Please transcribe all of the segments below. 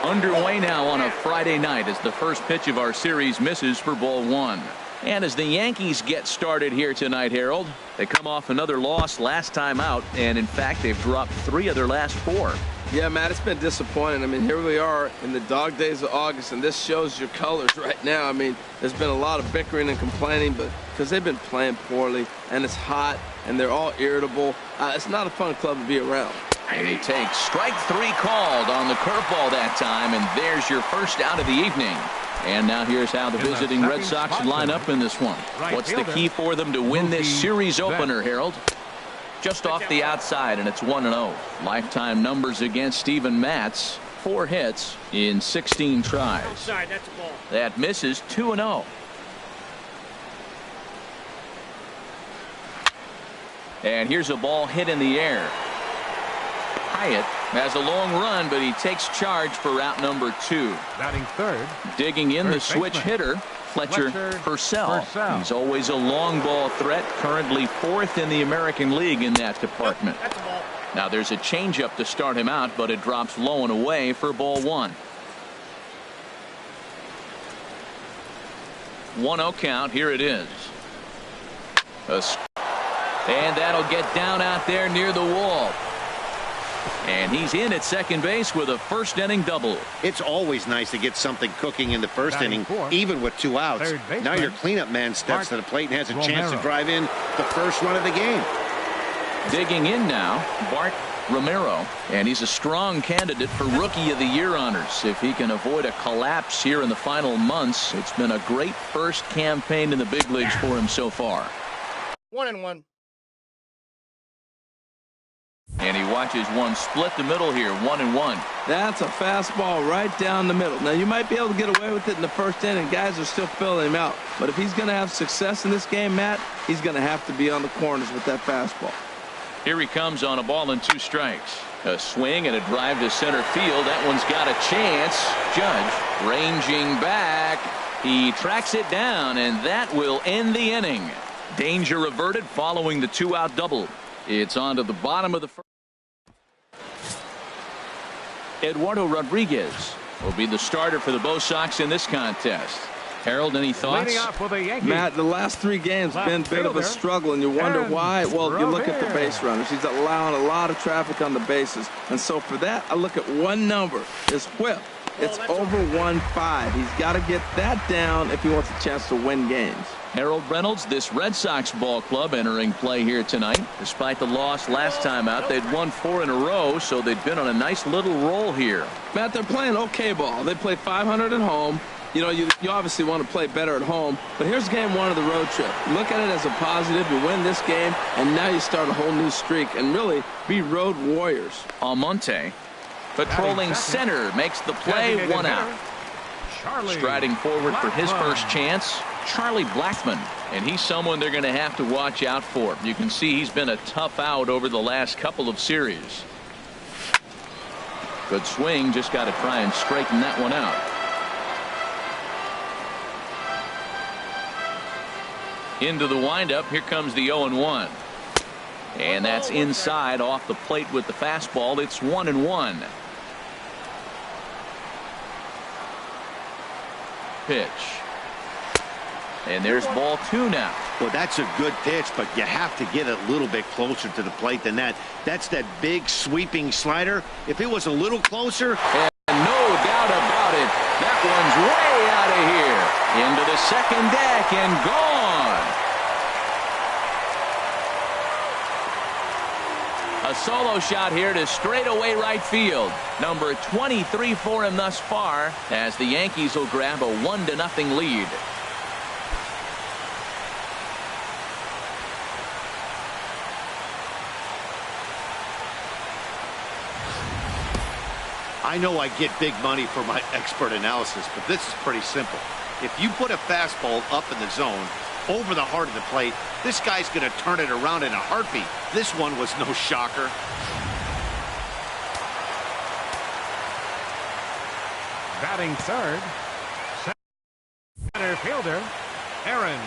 Underway now on a Friday night as the first pitch of our series misses for ball one. And as the Yankees get started here tonight, Harold, they come off another loss last time out, and in fact they've dropped 3 of their last 4. Yeah, Matt, it's been disappointing. I mean, here we are in the dog days of August, and this shows your colors right now. I mean, there's been a lot of bickering and complaining, but because they've been playing poorly, and it's hot, and they're all irritable, it's not a fun club to be around. And he takes strike 3 called on the curveball that time, and there's your first out of the evening. And now here's how the visiting Red Sox line up in this one. What's the key for them to win this series opener, Harold? Just off the outside, and it's 1-0. Lifetime numbers against Steven Matz. 4 hits in 16 tries. Outside, that's a ball. That misses. 2-0. And here's a ball hit in the air. Hyatt has a long run, but he takes charge for route number 2. Batting third. Digging in the switch hitter, Fletcher Purcell. He's always a long ball threat, currently 4th in the American League in that department. That's a ball. Now there's a changeup to start him out, but it drops low and away for ball 1. 1-0 count. Here it is. And that'll get down out there near the wall. And he's in at second base with a first inning double. It's always nice to get something cooking in the first inning, even with 2 outs. Now your cleanup man steps to the plate and has a chance to drive in the first run of the game. Digging in now, Bart Romero, and he's a strong candidate for Rookie of the Year honors if he can avoid a collapse here in the final months. It's been a great first campaign in the big leagues for him so far. 1-1. And he watches one split the middle here, 1-1. That's a fastball right down the middle. Now, you might be able to get away with it in the first inning. Guys are still filling him out. But if he's going to have success in this game, Matt, he's going to have to be on the corners with that fastball. Here he comes on a ball and 2 strikes. A swing and a drive to center field. That one's got a chance. Judge ranging back. He tracks it down, and that will end the inning. Danger averted following the 2-out double. It's on to the bottom of the first. Eduardo Rodriguez will be the starter for the Bo Sox in this contest. Harold, any thoughts? Matt, the last 3 games have been a bit of a struggle, and you wonder why. Well, you look at the base runners. He's allowing a lot of traffic on the bases. And so for that, I look at one number, his whip. It's over 1.5. He's got to get that down if he wants a chance to win games. Harold Reynolds, this Red Sox ball club entering play here tonight. Despite the loss last time out, they'd won 4 in a row, so they'd been on a nice little roll here. Matt, they're playing okay ball. They play .500 at home. You know, you obviously want to play better at home, but here's game 1 of the road trip. Look at it as a positive. You win this game, and now you start a whole new streak and really be road warriors. Almonte, patrolling center, makes the play, 1 out. Striding forward for his first chance, Charlie Blackmon, and he's someone they're going to have to watch out for. You can see he's been a tough out over the last couple of series. Good swing, just got to try and straighten that one out. Into the windup, here comes the 0-1. And that's inside off the plate with the fastball. It's 1-1. Pitch. And there's ball 2 now. Well, that's a good pitch, but you have to get it a little bit closer to the plate than that. That's that big sweeping slider. If it was a little closer. And no doubt about it, that one's way out of here. Into the second deck and gone. A solo shot here to straightaway right field. Number 23 for him thus far, as the Yankees will grab a 1-0 lead. I know I get big money for my expert analysis, but this is pretty simple. If you put a fastball up in the zone, over the heart of the plate, this guy's going to turn it around in a heartbeat. This one was no shocker. Batting third, center fielder, Aaron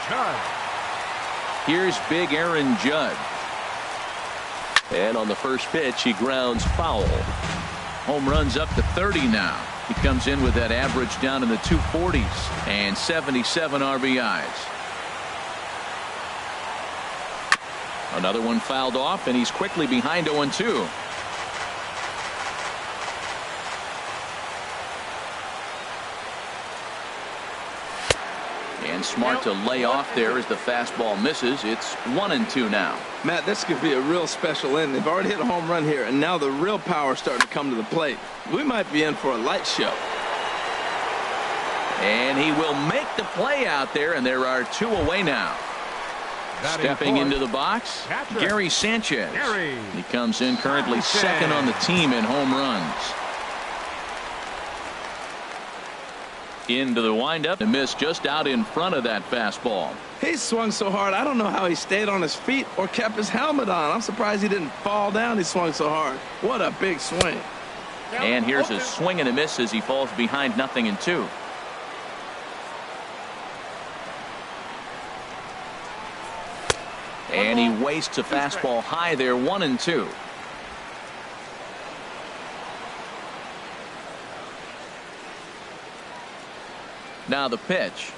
Judge. Here's big Aaron Judge. And on the first pitch, he grounds foul. Home runs up to 30 now. He comes in with that average down in the 240s and 77 RBIs. Another one fouled off, and he's quickly behind 0-2. And smart to lay off there as the fastball misses. It's 1-2 now. Matt, this could be a real special inning. They've already hit a home run here, and now the real power is starting to come to the plate. We might be in for a light show. And he will make the play out there, and there are 2 away now. Stepping into the box, Gary Sanchez. He comes in currently second on the team in home runs. Into the windup, and miss just out in front of that fastball. He swung so hard, I don't know how he stayed on his feet or kept his helmet on. I'm surprised he didn't fall down. He swung so hard. What a big swing. And here's a swing and a miss as he falls behind 0-2. And he wastes a fastball high there, 1-2. Now the pitch.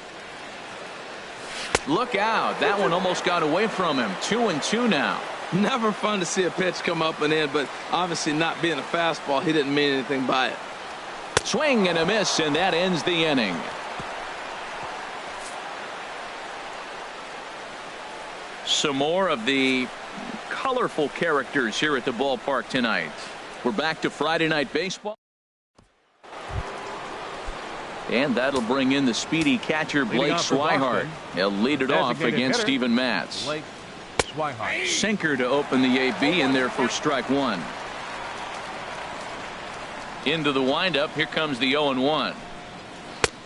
Look out. That one almost got away from him. 2-2 now. Never fun to see a pitch come up and in, but obviously not being a fastball, he didn't mean anything by it. Swing and a miss, and that ends the inning. Some more of the colorful characters here at the ballpark tonight. We're back to Friday Night Baseball. And that'll bring in the speedy catcher Blake Swihart. He'll lead it off against Steven Matz. Sinker to open the AB in there for strike 1. Into the windup. Here comes the 0-1.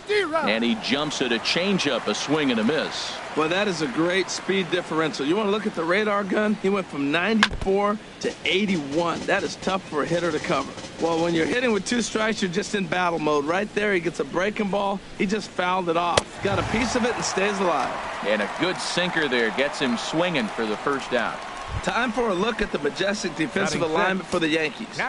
And he jumps at a changeup, a swing and a miss. Well, that is a great speed differential. You want to look at the radar gun? He went from 94 to 81. That is tough for a hitter to cover. Well, when you're hitting with 2 strikes, you're just in battle mode. Right there, he gets a breaking ball. He just fouled it off. Got a piece of it and stays alive. And a good sinker there gets him swinging for the first out. Time for a look at the majestic defensive alignment for the Yankees.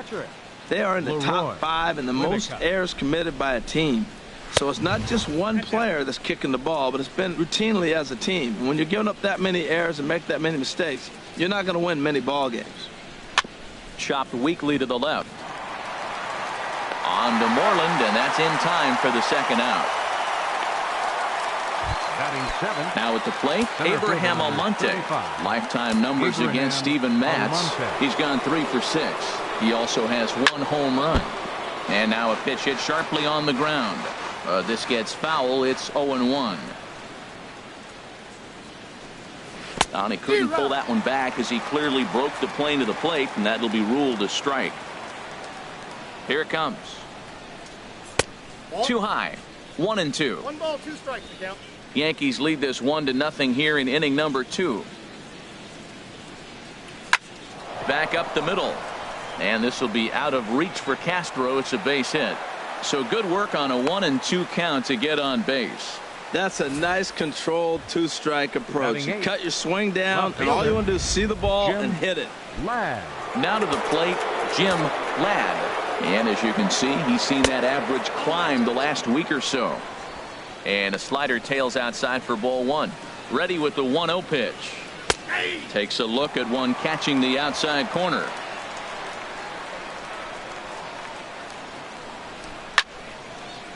They are in the top 5 in the most errors committed by a team. So it's not just one player that's kicking the ball, but it's been routinely as a team. And when you're giving up that many errors and make that many mistakes, you're not going to win many ball games. Chopped weakly to the left. On to Moreland, and that's in time for the second out. Now at the plate, Abraham Almonte. Lifetime numbers against Steven Matz. He's gone 3 for 6. He also has 1 home run. And now a pitch hit sharply on the ground. This gets foul. It's 0-1. And he couldn't pull that one back as he clearly broke the plane to the plate, and that'll be ruled a strike. Here it comes. Too high. 1-2. 1 ball, 2 strikes to count. Yankees lead this 1-0 here in inning number 2. Back up the middle. And this will be out of reach for Castro. It's a base hit. So good work on a 1-2 count to get on base. That's a nice controlled 2-strike approach. You cut your swing down, and all you want to do is see the ball and hit it. Now to the plate, Jim Ladd. And as you can see, he's seen that average climb the last week or so. And a slider tails outside for ball 1. Ready with the 1-0 pitch. Takes a look at one catching the outside corner.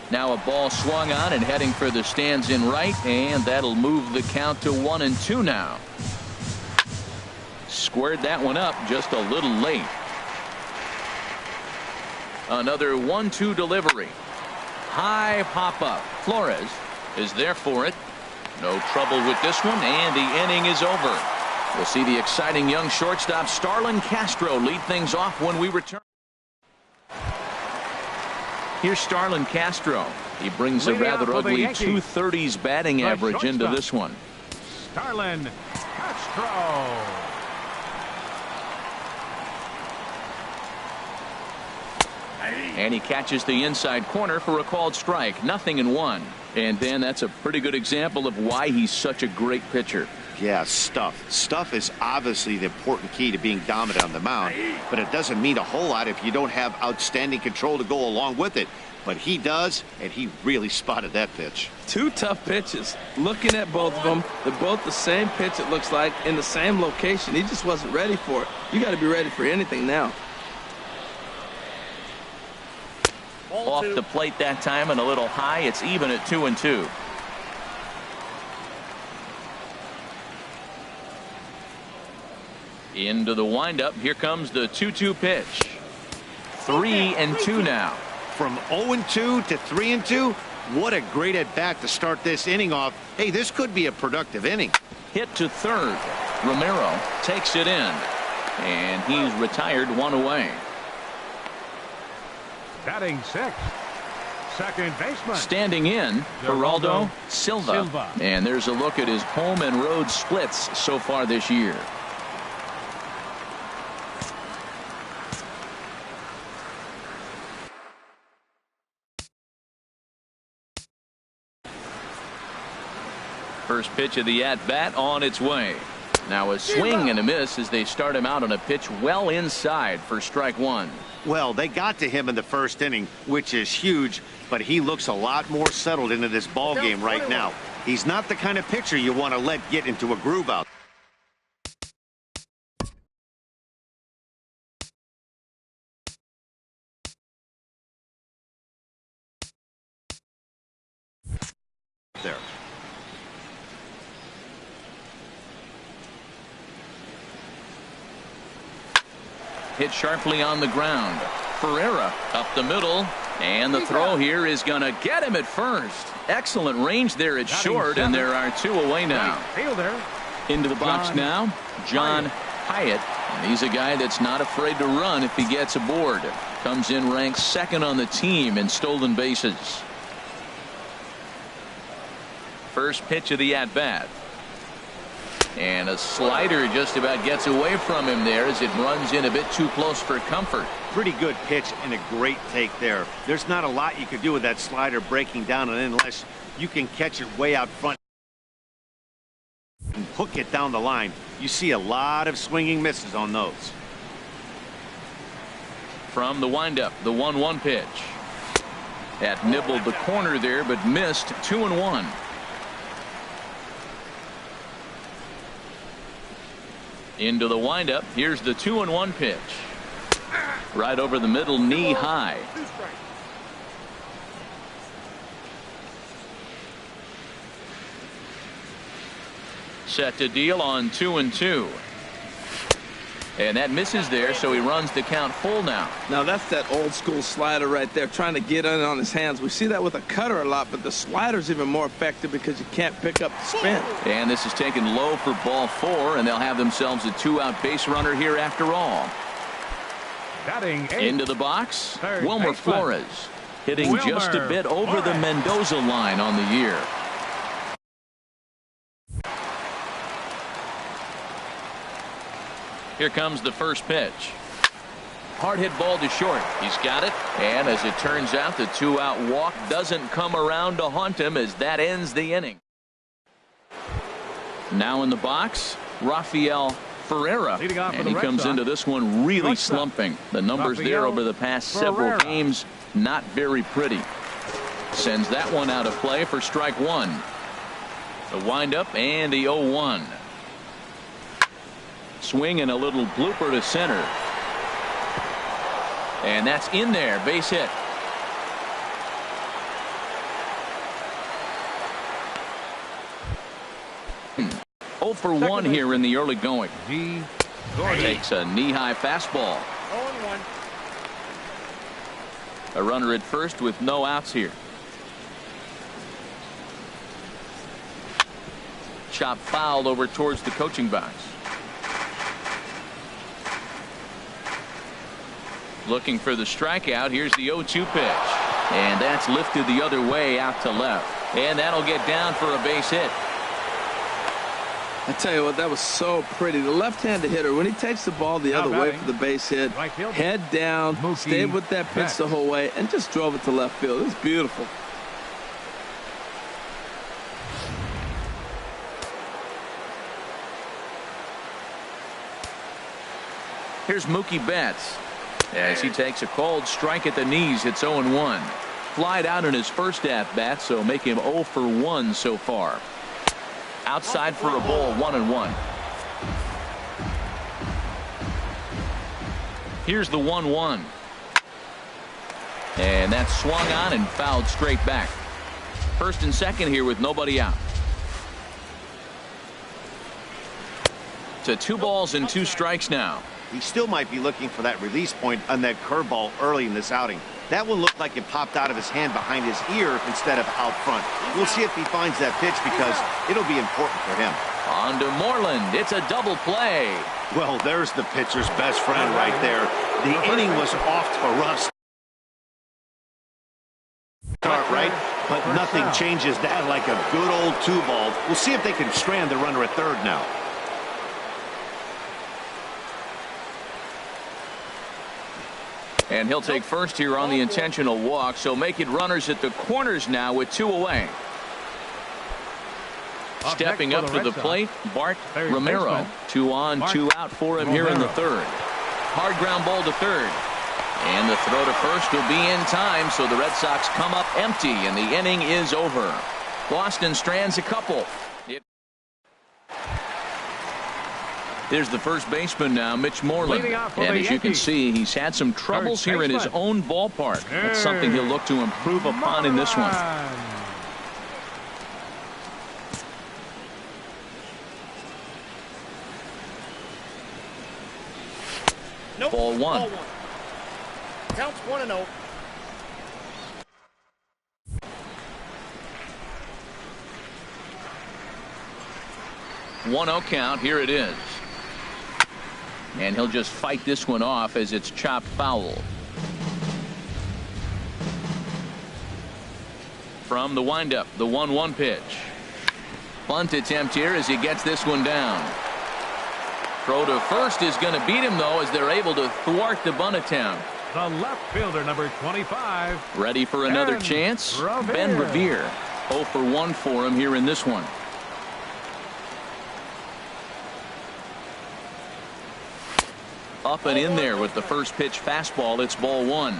Now a ball swung on and heading for the stands in right, and that'll move the count to 1-2 now. Squared that one up just a little late. Another 1-2 delivery. High pop up. Flores is there for it. No trouble with this one, and the inning is over. We'll see the exciting young shortstop Starlin Castro lead things off when we return. Here's Starlin Castro. He brings a rather ugly 230s batting average into this one. Starlin Castro. And he catches the inside corner for a called strike. 0-1. And Dan, that's a pretty good example of why he's such a great pitcher. Yeah, stuff. Stuff is obviously the important key to being dominant on the mound, but it doesn't mean a whole lot if you don't have outstanding control to go along with it. But he does, and he really spotted that pitch. Two tough pitches. Looking at both of them, they're both the same pitch, it looks like, in the same location. He just wasn't ready for it. You got to be ready for anything now. Off the plate that time and a little high. It's even at 2-2. Into the windup. Here comes the 2-2 pitch. 3-2 now. From 0-2 to 3-2, what a great at-bat to start this inning off. Hey, this could be a productive inning. Hit to third. Romero takes it in, and he's retired, one away. Batting sixth, second baseman. Standing in, Geraldo Silva. And there's a look at his home and road splits so far this year. First pitch of the at-bat on its way. Now a swing and a miss as they start him out on a pitch well inside for strike one. Well, they got to him in the first inning, which is huge, but he looks a lot more settled into this ball game right now. He's not the kind of pitcher you want to let get into a groove out. There. Hit sharply on the ground. Ferreira up the middle, and the throw here is going to get him at first. Excellent range there at short, and there are two away now. Into the box now, John Hyatt. And he's a guy that's not afraid to run if he gets aboard. Comes in ranked second on the team in stolen bases. First pitch of the at-bat. And a slider just about gets away from him there as it runs in a bit too close for comfort. Pretty good pitch and a great take there. There's not a lot you could do with that slider breaking down, and unless you can catch it way out front and hook it down the line, you see a lot of swinging misses on those. From the windup, the 1-1 pitch. That nibbled the corner there, but missed. 2-1. Into the windup. Here's the 2-1 pitch. Right over the middle, knee high. Set to deal on 2-2. And that misses there, so he runs the count full now. Now that's that old school slider right there, trying to get in on his hands. We see that with a cutter a lot, but the slider's even more effective because you can't pick up the spin. And this is taken low for ball 4, and they'll have themselves a 2-out base runner here after all. Batting into the box, third Wilmer baseman. Flores, hitting just a bit over the Mendoza line on the year. Here comes the first pitch. Hard hit ball to short. He's got it. And as it turns out, the 2-out walk doesn't come around to haunt him as that ends the inning. Now in the box, Rafael Ferreira. And he comes into this one really slumping. The numbers there over the past several games, not very pretty. Sends that one out of play for strike one. The windup and the 0-1. Swing and a little blooper to center. And that's in there. Base hit. Oh for 1 here in the early going. Takes a knee-high fastball. 0-1. A runner at first with no outs here. Chop foul over towards the coaching box. Looking for the strikeout. Here's the 0-2 pitch. And that's lifted the other way out to left. And that'll get down for a base hit. I tell you what, that was so pretty. The left-handed hitter, when he takes the ball the other way for the base hit, head down, stayed with that pitch the whole way, and just drove it to left field. It was beautiful. Here's Mookie Betts as he takes a cold strike at the knees. It's 0-1. Flied out in his first at-bat, so make him 0 for 1 so far. Outside for a ball, 1-1. Here's the 1-1. And that's swung on and fouled straight back. First and second here with nobody out. To 2 balls and 2 strikes now. He still might be looking for that release point on that curveball early in this outing. That one looked like it popped out of his hand behind his ear instead of out front. We'll see if he finds that pitch because it'll be important for him. On to Moreland. It's a double play. Well, there's the pitcher's best friend right there. The inning was off to a rough start, right? But nothing changes that like a good old 2-ball. We'll see if they can strand the runner at third now. And he'll take first here on the intentional walk, so make it runners at the corners now with 2 away. Stepping up to the plate, Bart Romero. 2 on, 2 out for him here in the third. Hard ground ball to third. And the throw to first will be in time, so the Red Sox come up empty, and the inning is over. Boston strands a couple. Here's the first baseman now, Mitch Moreland. And as you can see, he's had some troubles here in his own ballpark. That's something he'll look to improve upon in this one. Nope. Ball one. Counts 1-0. One-0 count. Here it is. And he'll just fight this one off as it's chopped foul. From the windup, the 1-1 pitch. Bunt attempt here as he gets this one down. Throw to first is going to beat him, though, as they're able to thwart the bunt attempt. The left fielder, number 25. Ready for another chance? Ben Revere. 0 for 1 for him here in this one. Up and in there with the first pitch fastball. It's ball 1.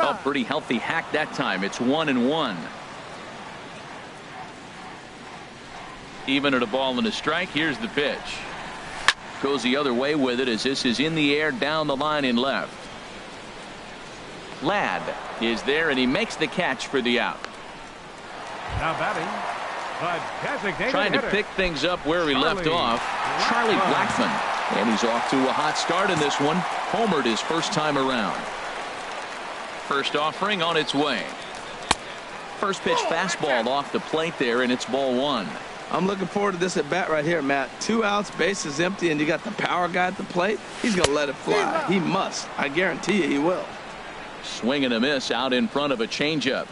A pretty healthy hack that time. It's 1-1. Even at a ball and a strike. Here's the pitch. Goes the other way with it as this is in the air down the line in left. Ladd is there, and he makes the catch for the out. Now batting, trying to pick things up where he left off, Charlie Blackmon. And he's off to a hot start in this one. Homered his first time around. First offering on its way. First pitch fastball off the plate there, and it's ball 1. I'm looking forward to this at bat right here, Matt. 2 outs, base is empty, and you got the power guy at the plate. He's going to let it fly. He must. I guarantee you he will. Swing and a miss out in front of a changeup.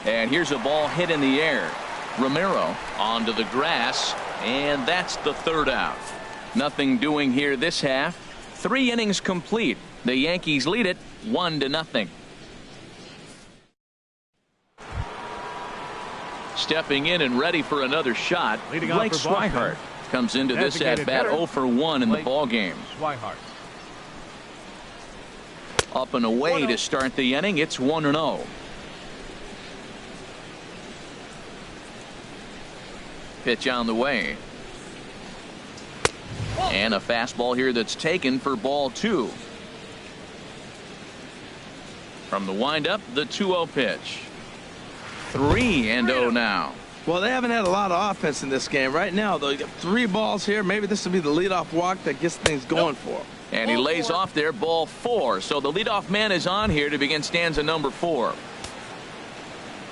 And here's a ball hit in the air. Romero onto the grass, and that's the third out. Nothing doing here this half. 3 innings complete. The Yankees lead it 1-0. Stepping in and ready for another shot, Blake Swihart comes into this at bat 0 for 1 in the ball game. Up and away to start the inning. It's 1-0. Pitch on the way. And a fastball here that's taken for ball 2. From the windup, the 2-0 pitch. 3-0 now. Well, they haven't had a lot of offense in this game. Right now, though, you got 3 balls here. Maybe this will be the leadoff walk that gets things going for him. And he lays off there, ball 4. So the leadoff man is on here to begin stanza number 4.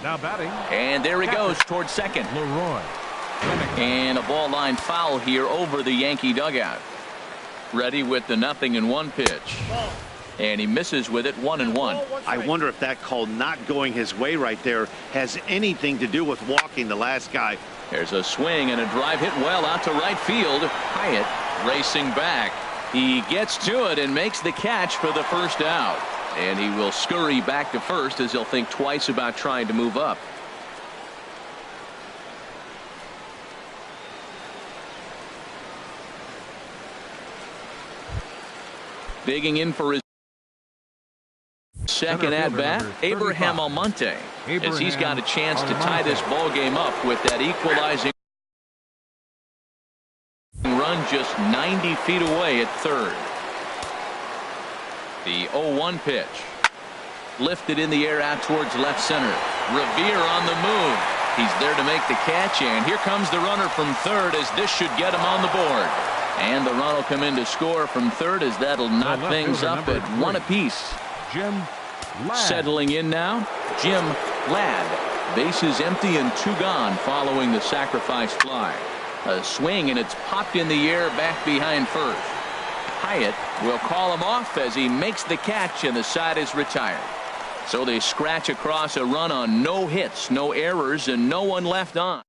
Now batting. And there he goes towards second. Leroy. And a ball line foul here over the Yankee dugout. Ready with the 0-1 pitch. And he misses with it 1-1. I wonder if that call not going his way right there has anything to do with walking the last guy. There's a swing and a drive hit well out to right field. Hyatt racing back. He gets to it and makes the catch for the first out. And he will scurry back to first as he'll think twice about trying to move up. Digging in for his second at bat, Abraham Almonte, as he's got a chance to tie this ball game up with that equalizing run just 90 feet away at third. The 0-1 pitch. Lifted in the air out towards left center. Revere on the move. He's there to make the catch, and here comes the runner from third as this should get him on the board. And the run will come in to score from third as that'll knot things up at 1 apiece. Jim Ladd. Settling in now, Jim Ladd. Bases empty and 2 gone following the sacrifice fly. A swing and it's popped in the air back behind first. Hyatt will call him off as he makes the catch and the side is retired. So they scratch across a run on no hits, no errors, and no one left on.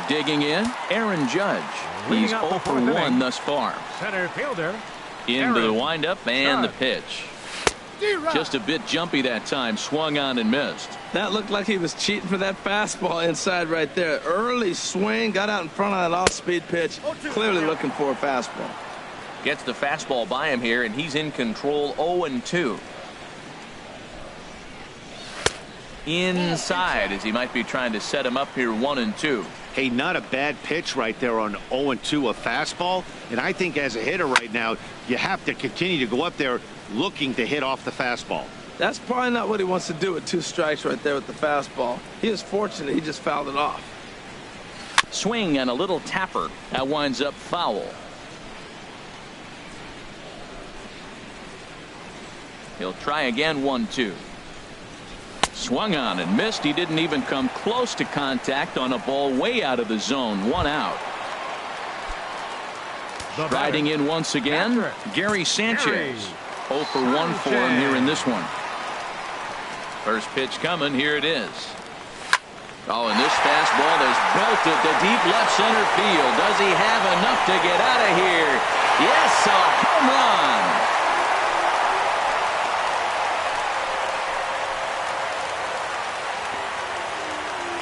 Digging in, Aaron Judge. He's 0 for 1 thus far. Center fielder. Into the windup and the pitch. Just a bit jumpy that time, swung on and missed. That looked like he was cheating for that fastball inside right there. Early swing, got out in front of that off-speed pitch, clearly looking for a fastball. Gets the fastball by him here, and he's in control. 0-2. Inside as he might be trying to set him up here. 1-2. Hey, not a bad pitch right there on 0-2, a fastball. And I think as a hitter right now, you have to continue to go up there looking to hit off the fastball. That's probably not what he wants to do with 2 strikes right there with the fastball. He is fortunate he just fouled it off. Swing and a little tapper. That winds up foul. He'll try again. 1-2. Swung on and missed. He didn't even come close to contact on a ball way out of the zone. 1 out. Riding in once again, Gary Sanchez. 0 for 1 for him here in this one. First pitch coming. Here it is. Oh, and this fastball is belted to deep left center field. Does he have enough to get out of here? Yes, a home run.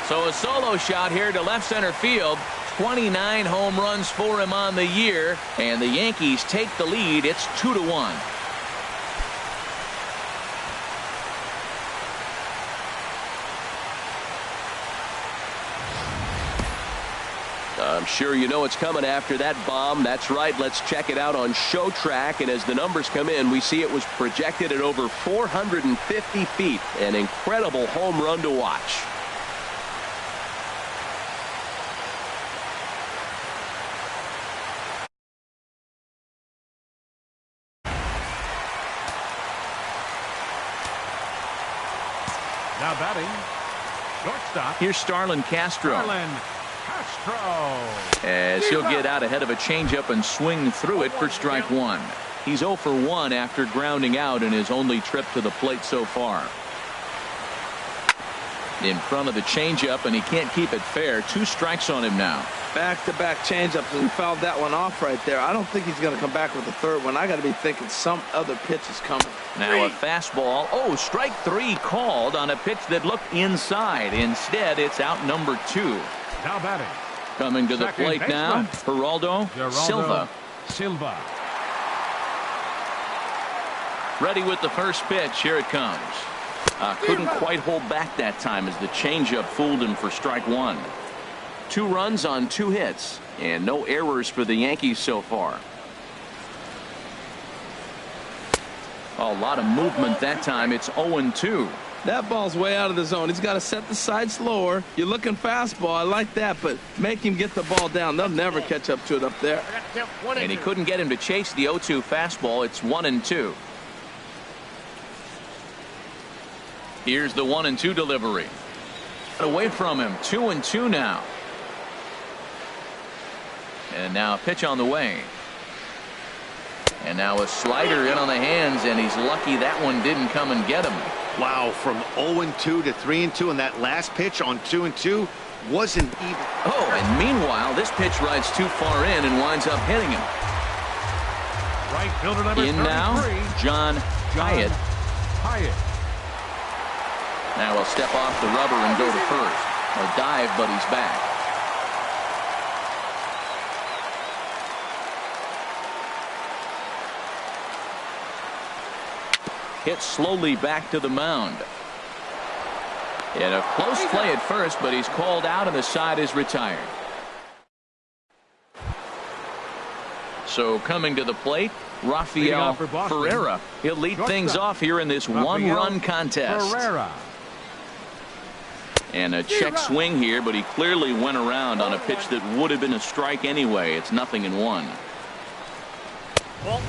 So a solo shot here to left center field. 29 home runs for him on the year, and the Yankees take the lead. It's 2-1. I'm sure you know it's coming after that bomb. That's right. Let's check it out on Show Track. And as the numbers come in, we see it was projected at over 450 feet. An incredible home run to watch. Now batting, shortstop. Here's Starlin Castro. As he'll get out ahead of a changeup and swing through it for strike 1. He's 0 for 1 after grounding out in his only trip to the plate so far. In front of the changeup, and he can't keep it fair. 2 strikes on him now. Back-to-back changeups, and he fouled that one off right there. I don't think he's going to come back with the third one. I got to be thinking some other pitch is coming. Now a fastball. Oh, strike 3 called on a pitch that looked inside. Instead, it's out number 2. Now batting. Coming to the plate now, Geraldo Silva. Ready with the first pitch. Here it comes. Couldn't quite hold back that time as the changeup fooled him for strike 1. 2 runs on 2 hits, and no errors for the Yankees so far. A lot of movement that time. It's 0-2. That ball's way out of the zone. He's got to set the side slower. You're looking fastball. I like that, but make him get the ball down. They'll never catch up to it up there. And he couldn't get him to chase the 0-2 fastball. It's 1-2. Here's the 1-2 delivery. Away from him. 2-2 now. And now a pitch on the way. And now a slider in on the hands, and he's lucky that one didn't come and get him. Wow, from 0-2 to 3-2, and that last pitch on 2-2, wasn't even. Oh, and meanwhile, this pitch rides too far in and winds up hitting him. Right fielder number In 33. now, John Hyatt. Hyatt. Now he'll step off the rubber and go to first. A dive, but he's back. Hit slowly back to the mound. And a close play at first, but he's called out and the side is retired. So coming to the plate, Rafael Ferreira. He'll lead things off here in this one-run contest. Ferreira. And a check swing here, but he clearly went around on a pitch that would have been a strike anyway. It's 0-1.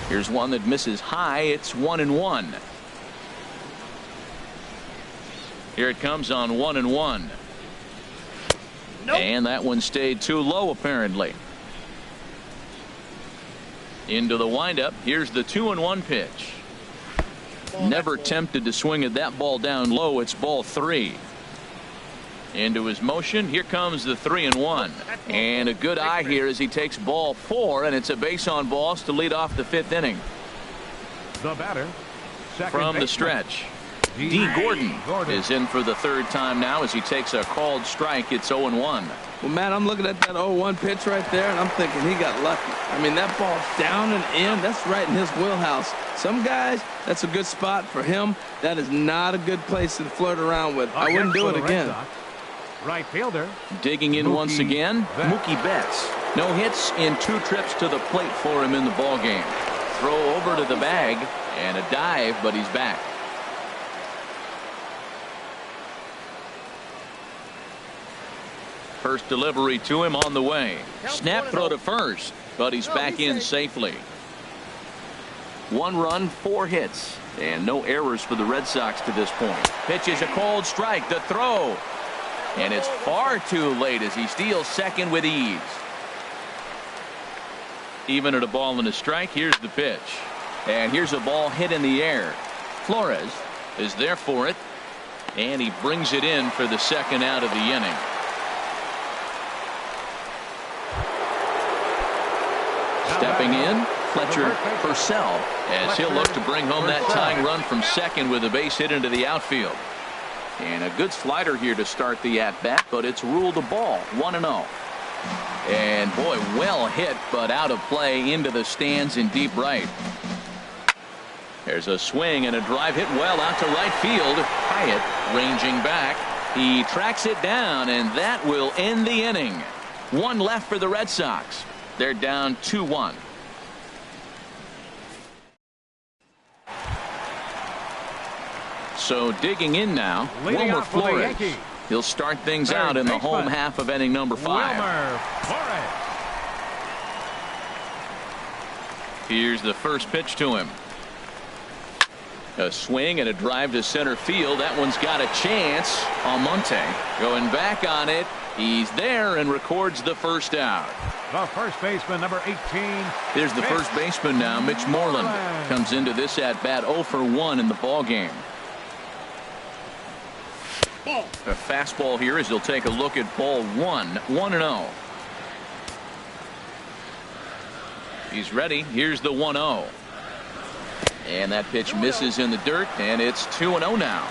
Here's one that misses high. It's 1-1. Here it comes on 1-1. Nope. And that one stayed too low, apparently. Into the windup. Here's the 2-1 pitch. Never tempted to swing at that ball down low. It's ball 3. Into his motion. Here comes the 3-1. And a good eye here as he takes ball 4, and it's a base on balls to lead off the 5th inning. The batter. From the stretch, D. Gordon is in for the 3rd time now as he takes a called strike. It's 0-1. Well, Matt, I'm looking at that 0-1 pitch right there, and I'm thinking he got lucky. I mean, that ball's down and in. That's right in his wheelhouse. Some guys, that's a good spot for him. That is not a good place to flirt around with. I wouldn't do it again. Right fielder. Digging in once again, Mookie Betts. No hits in 2 trips to the plate for him in the ball game. Throw over to the bag and a dive, but he's back. First delivery to him on the way. Snap throw to first, but he's back in safely. 1 run, 4 hits, and no errors for the Red Sox to this point. Pitch is a called strike. The throw. And it's far too late as he steals second with ease. Even at a ball and a strike, here's the pitch. And here's a ball hit in the air. Flores is there for it. And he brings it in for the 2nd out of the inning. Stepping in, Fletcher Purcell, as he'll look to bring home that tying run from second with a base hit into the outfield. And a good slider here to start the at-bat, but it's ruled a ball. 1-0. And boy, well hit, but out of play into the stands in deep right. There's a swing and a drive hit well out to right field. Hyatt ranging back. He tracks it down, and that will end the inning. 1 left for the Red Sox. They're down 2-1. So digging in now, Wilmer Flores. He'll start things out in the home half of inning number 5. Wilmer Flores. Here's the first pitch to him. A swing and a drive to center field. That one's got a chance. Almonte going back on it. He's there and records the 1st out. The first baseman, number 18. Here's the first baseman now, Mitch Moreland. Comes into this at bat 0 for 1 in the ball game. A fastball here as he'll take a look at ball 1. 1-0. He's ready. Here's the 1-0. And that pitch misses in the dirt, and it's 2-0 now.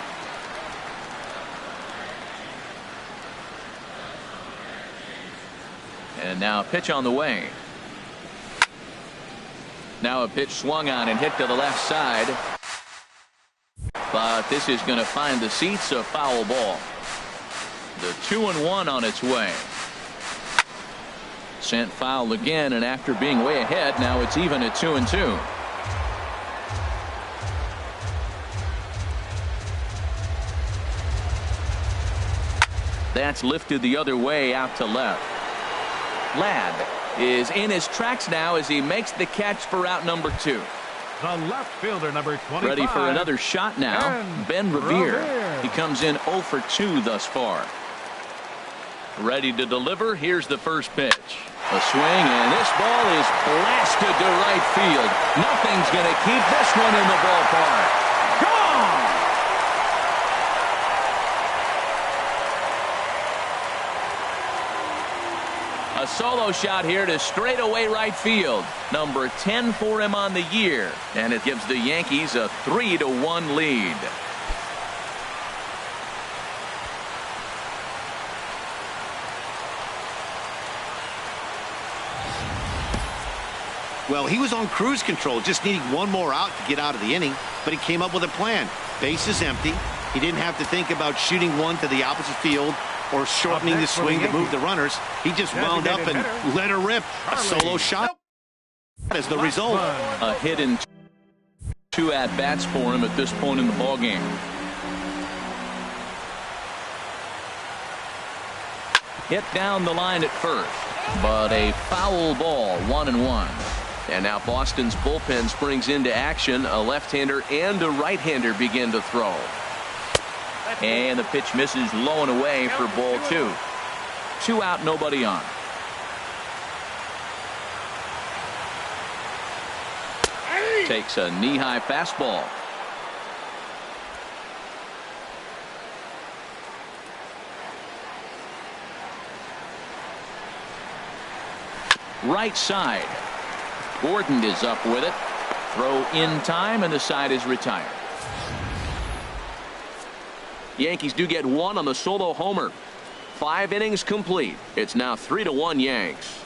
And now a pitch on the way. Now a pitch swung on and hit to the left side. But this is going to find the seats. A foul ball. The 2-1 on its way. Sent foul again, and after being way ahead, now it's even at 2-2. That's lifted the other way out to left. Ladd is in his tracks now as he makes the catch for out number 2. The left fielder, number 25. Ready for another shot now. Ben Revere. He comes in 0 for 2 thus far. Ready to deliver. Here's the first pitch. A swing, and this ball is blasted to right field. Nothing's going to keep this one in the ballpark. Gone! solo shot here to straightaway right field. Number 10 for him on the year. And it gives the Yankees a 3-1 lead. Well, he was on cruise control, just needing one more out to get out of the inning, but he came up with a plan. Base is empty. He didn't have to think about shooting one to the opposite field or shortening the swing to move the runners. He just wound up and let her rip. A solo shot as the result. A hit in 2 at-bats for him at this point in the ballgame. Hit down the line at first, but a foul ball, 1-1. And now Boston's bullpen springs into action. A left-hander and a right-hander begin to throw. And the pitch misses low and away for ball 2. 2 out, nobody on. Takes a knee-high fastball. Right side. Gordon is up with it. Throw in time, and the side is retired. Yankees do get one on the solo homer. 5 innings complete. It's now 3-1 Yanks.